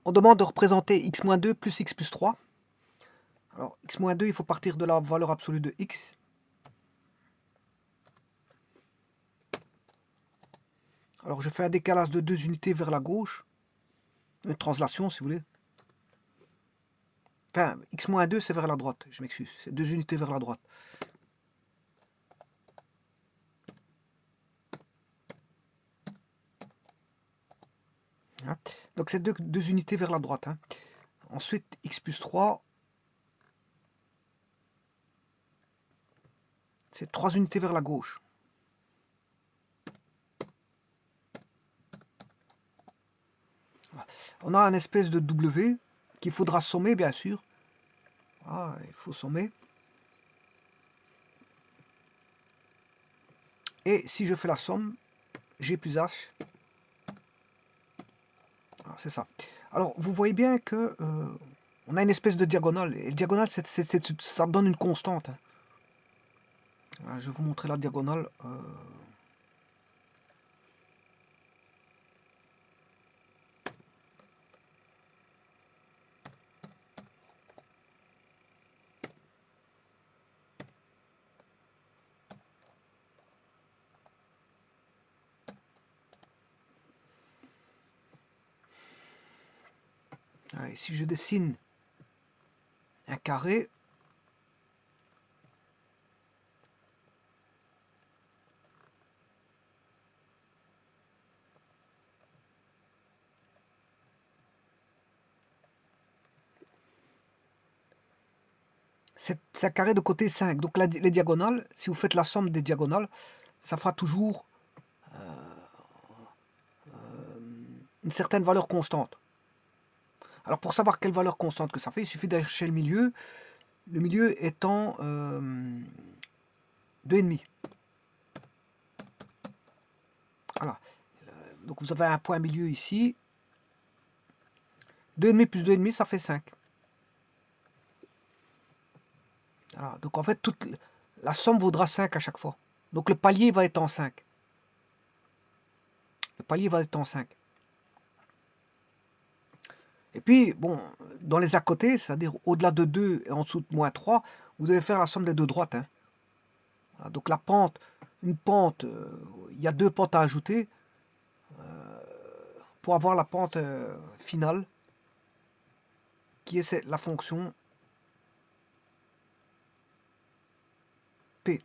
On demande de représenter x-2 plus x plus 3. Alors, x-2, il faut partir de la valeur absolue de x. Alors, je fais un décalage de 2 unités vers la gauche. Une translation, si vous voulez. Enfin, x-2, c'est vers la droite. Je m'excuse. C'est 2 unités vers la droite. Hein. Donc, c'est 2 unités vers la droite. Hein. Ensuite, x plus 3, c'est 3 unités vers la gauche. On a un espèce de W qu'il faudra sommer, bien sûr. Ah, il faut sommer. Et si je fais la somme, G plus H, c'est ça. Alors, vous voyez bien que on a une espèce de diagonale. Et diagonale, ça donne une constante. Je vais vous montrer la diagonale. Allez, si je dessine un carré, c'est un carré de côté 5. Donc les diagonales, si vous faites la somme des diagonales, ça fera toujours une certaine valeur constante. Alors pour savoir quelle valeur constante que ça fait, il suffit d'aller chercher le milieu étant 2,5. Voilà. Donc vous avez un point milieu ici. 2,5 plus 2,5, ça fait 5. Voilà. Donc en fait, la somme vaudra 5 à chaque fois. Donc le palier va être en 5. Le palier va être en 5. Et puis, bon, dans les à côté, c'est-à-dire au-delà de 2 et en dessous de moins 3, vous devez faire la somme des deux droites. Hein. Voilà. Donc la pente, une pente, il y a 2 pentes à ajouter pour avoir la pente finale, qui est la fonction P.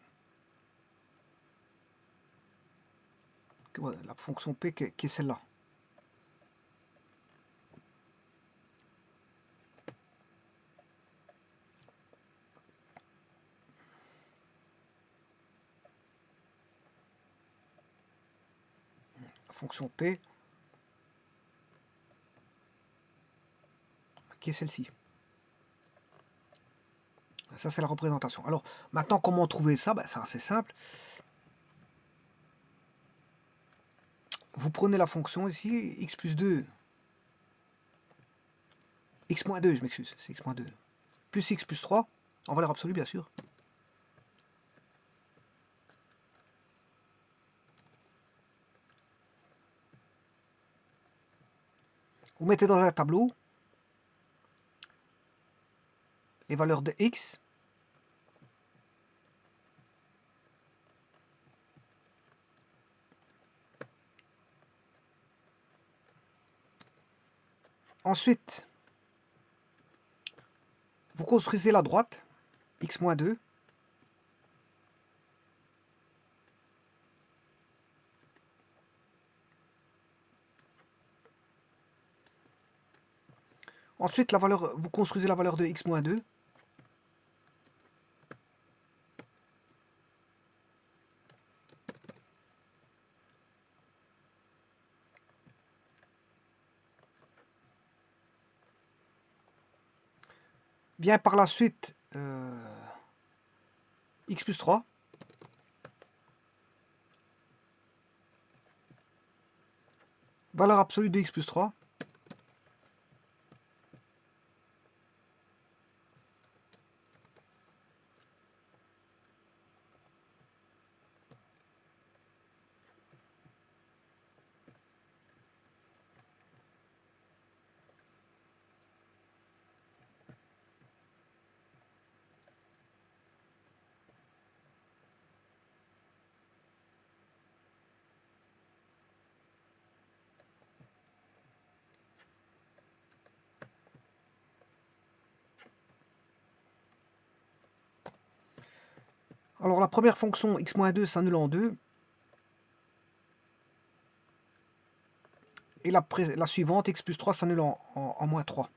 Voilà, la fonction P qui est celle-là. La fonction P qui est celle-ci. Ça, c'est la représentation. Alors, maintenant, comment trouver ça? C'est assez simple. Vous prenez la fonction ici, x plus 2, x moins 2, je m'excuse, c'est x moins 2, plus x plus 3, en valeur absolue, bien sûr. Vous mettez dans un tableau les valeurs de x. Ensuite, vous construisez la droite, x moins 2. Ensuite, vous construisez la valeur de x moins 2. Vient par la suite x plus 3. Valeur absolue de x plus 3. Alors la première fonction x-2 s'annule en 2. Et la suivante, x plus 3 s'annule en moins 3.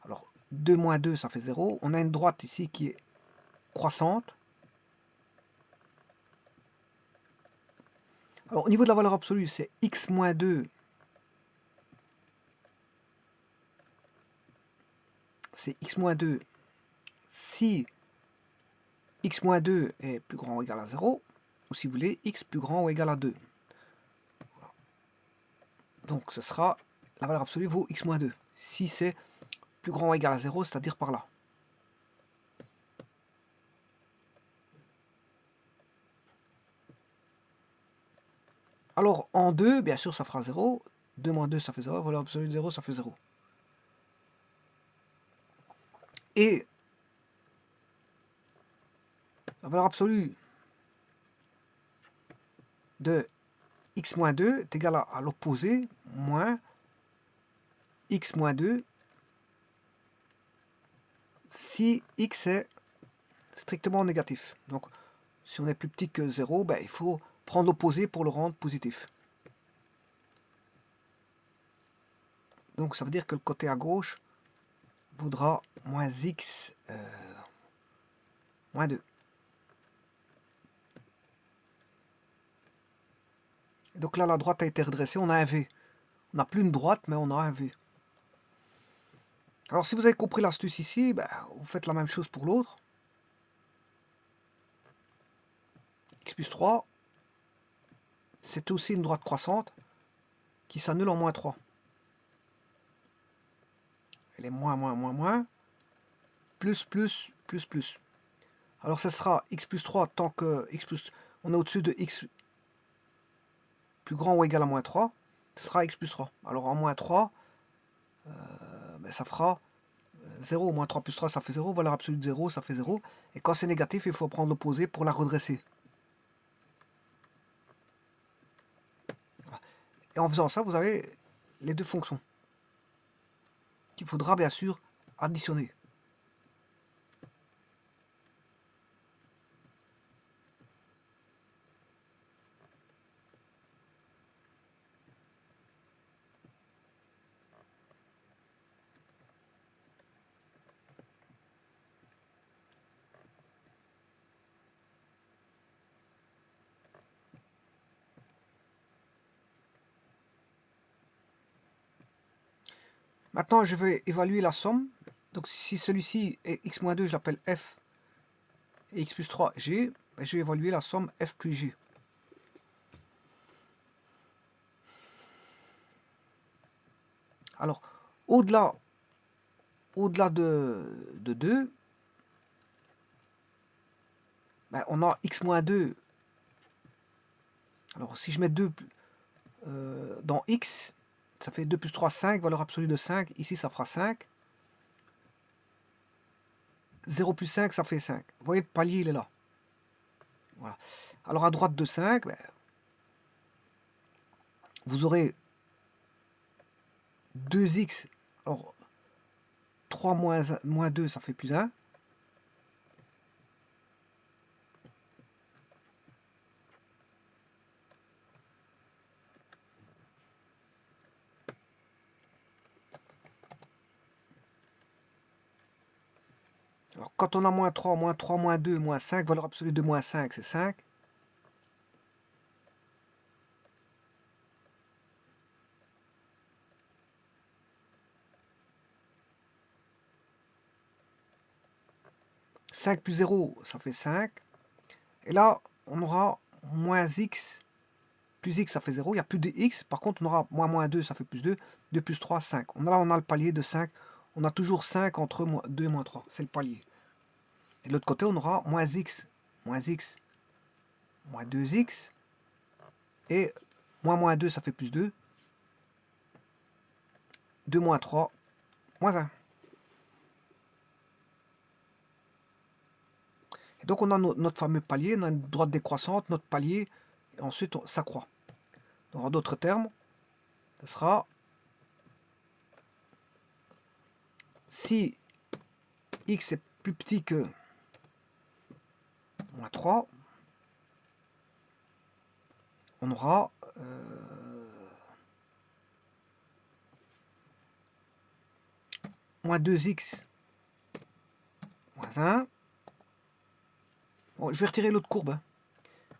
Alors 2 moins 2 ça fait 0. On a une droite ici qui est croissante. Alors au niveau de la valeur absolue, c'est x moins 2. C'est x moins 2 si x moins 2 est plus grand ou égal à 0. Ou si vous voulez, x plus grand ou égal à 2. Donc ce sera, la valeur absolue vaut x moins 2. Si c'est plus grand ou égal à 0, c'est-à-dire par là. Alors en 2, bien sûr, ça fera 0. 2 moins 2, ça fait 0. La valeur absolue de 0, ça fait 0. Et la valeur absolue de x moins 2 est égale à l'opposé, moins x moins 2, si x est strictement négatif. Donc, si on est plus petit que 0, ben, il faut prendre l'opposé pour le rendre positif. Donc, ça veut dire que le côté à gauche vaudra moins x moins 2. Et donc là, la droite a été redressée, on a un V. On n'a plus une droite, mais on a un V. Alors, si vous avez compris l'astuce ici, ben, vous faites la même chose pour l'autre. X plus 3, c'est aussi une droite croissante qui s'annule en moins 3. Elle est moins, moins, moins, moins, plus, plus, plus, plus. Alors, ce sera x plus 3 tant que x plus... On est au-dessus de x plus grand ou égal à moins 3. Ce sera x plus 3. Alors, en moins 3, ben, ça fera 0. Moins 3 plus 3, ça fait 0. Valeur absolue de 0, ça fait 0. Et quand c'est négatif, il faut prendre l'opposé pour la redresser. Et en faisant ça, vous avez les deux fonctions qu'il faudra bien sûr additionner. Maintenant, je vais évaluer la somme. Donc, si celui-ci est x-2, je l'appelle f, et x plus 3, g, ben, je vais évaluer la somme f plus g. Alors, au-delà de 2, ben, on a x-2. Alors, si je mets 2 dans x, ça fait 2 plus 3, 5, valeur absolue de 5. Ici, ça fera 5. 0 plus 5, ça fait 5. Vous voyez, le palier, il est là. Voilà. Alors, à droite de 5, ben, vous aurez 2x. Alors, 3 moins 2, ça fait plus 1. Alors, quand on a moins 3, moins 2, moins 5, valeur absolue de moins 5, c'est 5. « 5 plus 0, ça fait 5. Et là, on aura moins x plus x, ça fait 0. Il n'y a plus de x. Par contre, on aura moins 2, ça fait plus 2. 2 plus 3, 5. Là, on a le palier de 5. On a toujours 5 entre 2 et moins 3. C'est le palier. Et de l'autre côté, on aura moins x, moins 2x. Et moins 2, ça fait plus 2. 2 moins 3, moins 1. Et donc, on a notre fameux palier. On a une droite décroissante, notre palier. Et ensuite, ça croît. Donc, en d'autres termes, ce sera si x est plus petit que moins 3, on aura moins 2x moins 1. Bon, je vais retirer l'autre courbe. Hein.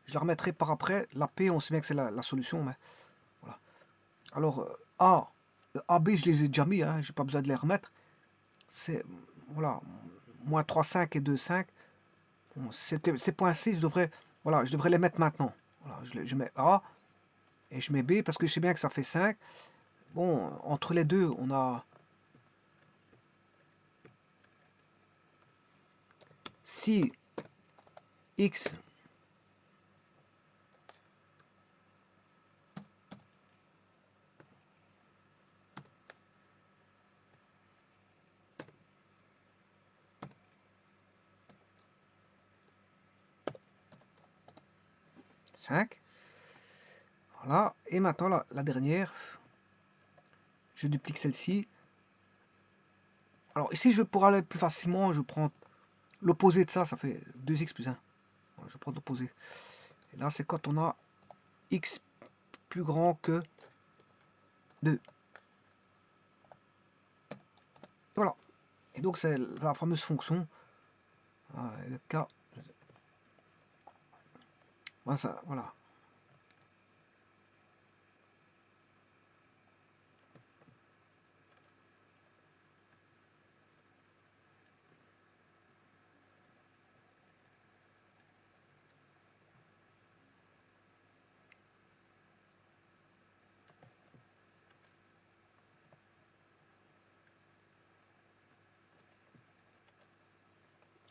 Je la remettrai par après. La P, on sait bien que c'est la solution. Mais voilà. Alors, AB, je les ai déjà mis. Hein, je n'ai pas besoin de les remettre. C'est, voilà, moins 3, 5 et 2, 5. Bon, ces points-ci, voilà, je devrais les mettre maintenant. Voilà, je mets A et je mets B parce que je sais bien que ça fait 5. Bon, entre les deux, on a si x cinq. Voilà, et maintenant la dernière, je duplique celle-ci. Alors ici, pour aller plus facilement, je prends l'opposé de ça, ça fait 2x plus 1. Je prends l'opposé. Et là, c'est quand on a x plus grand que 2. Voilà. Et donc, c'est la fameuse fonction. Le cas. Voilà, ça, voilà.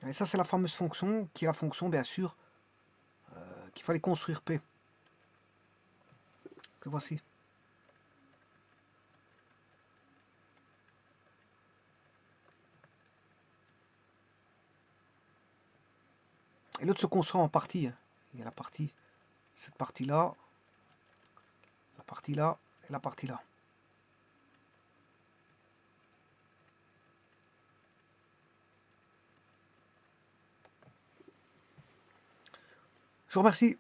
Et ça, c'est la fameuse fonction qui est la fonction, bien sûr, qu'il fallait construire P. Que voici. Et l'autre se construit en partie. Hein. Il y a la partie, cette partie-là, la partie là et la partie là. Je vous remercie.